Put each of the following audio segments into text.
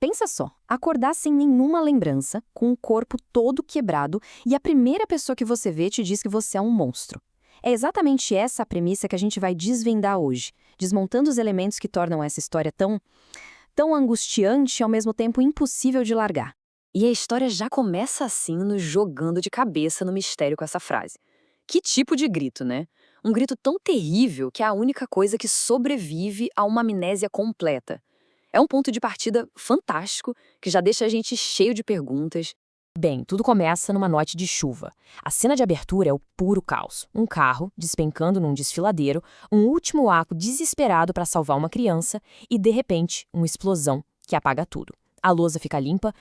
Pensa só, acordar sem nenhuma lembrança, com o corpo todo quebrado e a primeira pessoa que você vê te diz que você é um monstro. É exatamente essa a premissa que a gente vai desvendar hoje, desmontando os elementos que tornam essa história tão angustiante e ao mesmo tempo impossível de largar. E a história já começa assim, nos jogando de cabeça no mistério com essa frase. Que tipo de grito, né? Um grito tão terrível que é a única coisa que sobrevive a uma amnésia completa. É um ponto de partida fantástico que já deixa a gente cheio de perguntas. Bem, tudo começa numa noite de chuva. A cena de abertura é o puro caos. Um carro despencando num desfiladeiro, um último ato desesperado para salvar uma criança e, de repente, uma explosão que apaga tudo. A lousa fica limpa.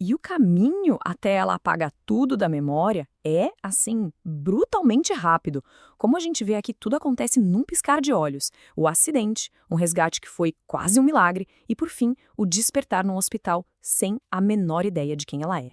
E o caminho até ela apagar tudo da memória é, assim, brutalmente rápido. Como a gente vê aqui, tudo acontece num piscar de olhos. O acidente, um resgate que foi quase um milagre e, por fim, o despertar num hospital sem a menor ideia de quem ela é.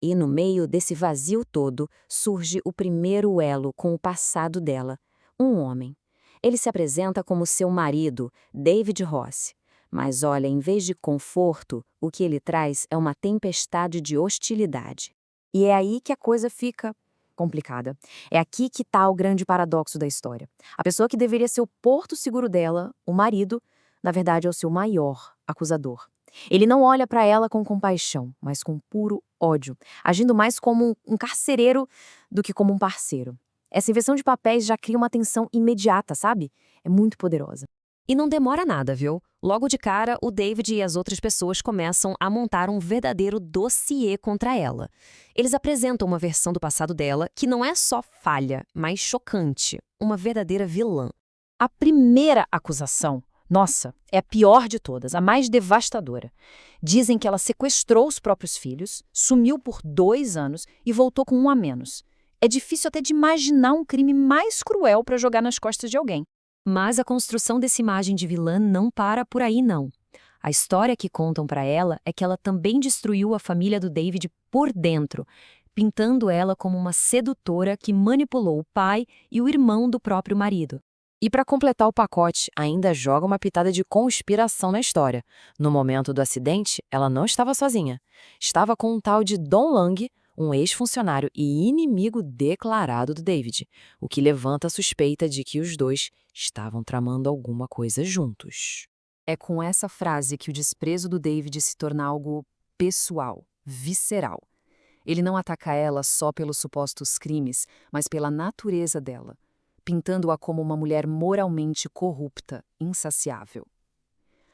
E no meio desse vazio todo, surge o primeiro elo com o passado dela, um homem. Ele se apresenta como seu marido, David Ross. Mas olha, em vez de conforto, o que ele traz é uma tempestade de hostilidade. E é aí que a coisa fica complicada. É aqui que está o grande paradoxo da história. A pessoa que deveria ser o porto seguro dela, o marido, na verdade é o seu maior acusador. Ele não olha para ela com compaixão, mas com puro ódio, agindo mais como um carcereiro do que como um parceiro. Essa inversão de papéis já cria uma tensão imediata, sabe? É muito poderosa. E não demora nada, viu? Logo de cara, o David e as outras pessoas começam a montar um verdadeiro dossiê contra ela. Eles apresentam uma versão do passado dela que não é só falha, mas chocante. Uma verdadeira vilã. A primeira acusação, nossa, é a pior de todas, a mais devastadora. Dizem que ela sequestrou os próprios filhos, sumiu por 2 anos e voltou com um a menos. É difícil até de imaginar um crime mais cruel para jogar nas costas de alguém. Mas a construção dessa imagem de vilã não para por aí, não. A história que contam para ela é que ela também destruiu a família do David por dentro, pintando ela como uma sedutora que manipulou o pai e o irmão do próprio marido. E para completar o pacote, ainda joga uma pitada de conspiração na história. No momento do acidente, ela não estava sozinha. Estava com um tal de Don Lang, um ex-funcionário e inimigo declarado do David, o que levanta a suspeita de que os dois estavam tramando alguma coisa juntos. É com essa frase que o desprezo do David se torna algo pessoal, visceral. Ele não ataca ela só pelos supostos crimes, mas pela natureza dela, pintando-a como uma mulher moralmente corrupta, insaciável.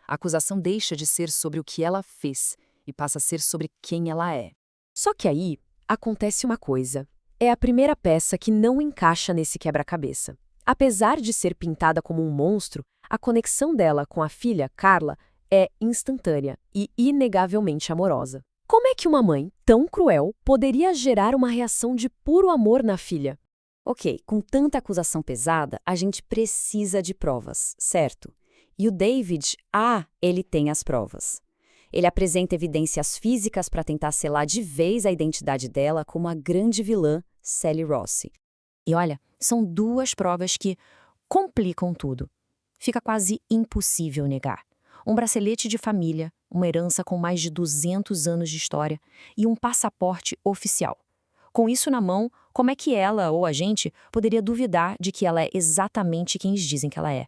A acusação deixa de ser sobre o que ela fez e passa a ser sobre quem ela é. Só que aí acontece uma coisa. É a primeira peça que não encaixa nesse quebra-cabeça. Apesar de ser pintada como um monstro, a conexão dela com a filha, Carla, é instantânea e inegavelmente amorosa. Como é que uma mãe tão cruel poderia gerar uma reação de puro amor na filha? Ok, com tanta acusação pesada, a gente precisa de provas, certo? E o David, ele tem as provas. Ele apresenta evidências físicas para tentar selar de vez a identidade dela como a grande vilã Sally Rossi. E olha, são 2 provas que complicam tudo. Fica quase impossível negar. Um bracelete de família, uma herança com mais de 200 anos de história e um passaporte oficial. Com isso na mão, como é que ela ou a gente poderia duvidar de que ela é exatamente quem eles dizem que ela é?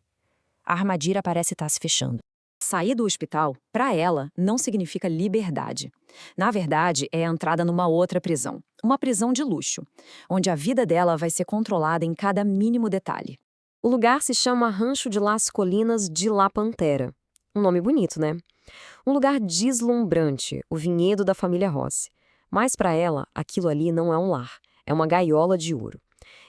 A armadilha parece estar se fechando. Sair do hospital, para ela, não significa liberdade. Na verdade, é a entrada numa outra prisão. Uma prisão de luxo, onde a vida dela vai ser controlada em cada mínimo detalhe. O lugar se chama Rancho de las Colinas de La Pantera. Um nome bonito, né? Um lugar deslumbrante, o vinhedo da família Rossi. Mas para ela, aquilo ali não é um lar, é uma gaiola de ouro.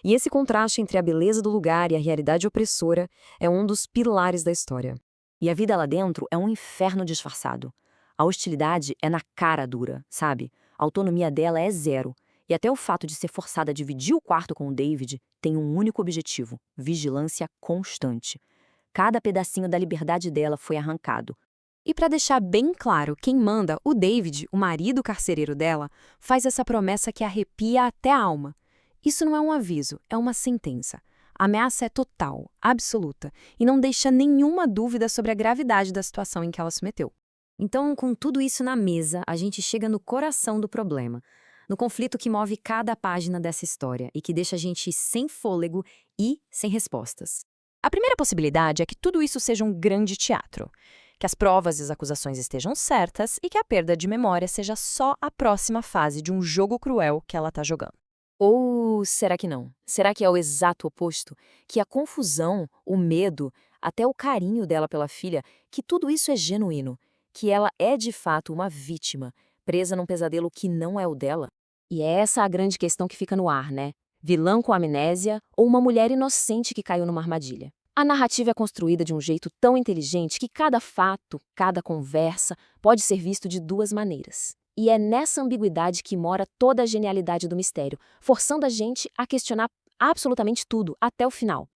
E esse contraste entre a beleza do lugar e a realidade opressora é um dos pilares da história. E a vida lá dentro é um inferno disfarçado. A hostilidade é na cara dura, sabe? A autonomia dela é 0. E até o fato de ser forçada a dividir o quarto com o David tem um único objetivo: vigilância constante. Cada pedacinho da liberdade dela foi arrancado. E para deixar bem claro quem manda, o David, o marido carcereiro dela, faz essa promessa que arrepia até a alma. Isso não é um aviso, é uma sentença. A ameaça é total, absoluta, e não deixa nenhuma dúvida sobre a gravidade da situação em que ela se meteu. Então, com tudo isso na mesa, a gente chega no coração do problema, no conflito que move cada página dessa história e que deixa a gente sem fôlego e sem respostas. A primeira possibilidade é que tudo isso seja um grande teatro, que as provas e as acusações estejam certas e que a perda de memória seja só a próxima fase de um jogo cruel que ela está jogando. Ou será que não? Será que é o exato oposto? Que a confusão, o medo, até o carinho dela pela filha, que tudo isso é genuíno, que ela é de fato uma vítima, presa num pesadelo que não é o dela? E é essa a grande questão que fica no ar, né? Vilã com amnésia ou uma mulher inocente que caiu numa armadilha? A narrativa é construída de um jeito tão inteligente que cada fato, cada conversa, pode ser visto de duas maneiras. E é nessa ambiguidade que mora toda a genialidade do mistério, forçando a gente a questionar absolutamente tudo até o final.